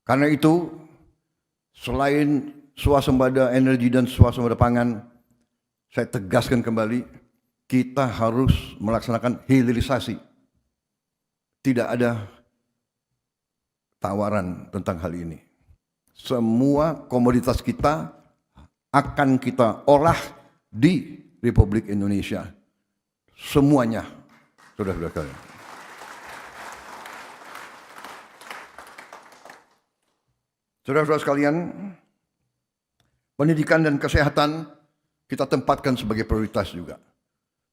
Karena itu, selain swasembada energi dan swasembada pangan, saya tegaskan kembali, kita harus melaksanakan hilirisasi. Tidak ada tawaran tentang hal ini. Semua komoditas kita akan kita olah di Republik Indonesia. Semuanya, saudara-saudara sekalian. Saudara-saudara sekalian, pendidikan dan kesehatan kita tempatkan sebagai prioritas juga.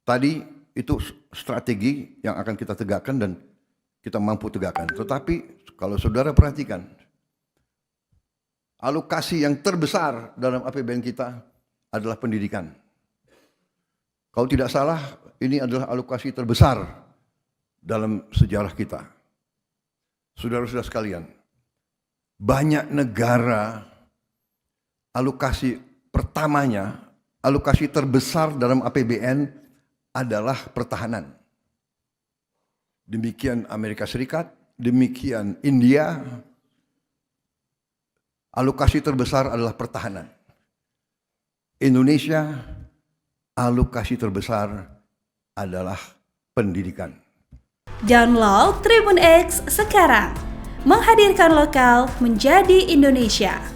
Tadi itu strategi yang akan kita tegakkan dan kita mampu tegakkan. Tetapi kalau saudara perhatikan, alokasi yang terbesar dalam APBN kita adalah pendidikan. Kalau tidak salah, ini adalah alokasi terbesar dalam sejarah kita. Saudara-saudara sekalian, banyak negara alokasi pertamanya, alokasi terbesar dalam APBN adalah pertahanan. Demikian Amerika Serikat, demikian India. Alokasi terbesar adalah pertahanan. Indonesia, alokasi terbesar adalah pendidikan. Download Tribun X sekarang, menghadirkan lokal menjadi Indonesia.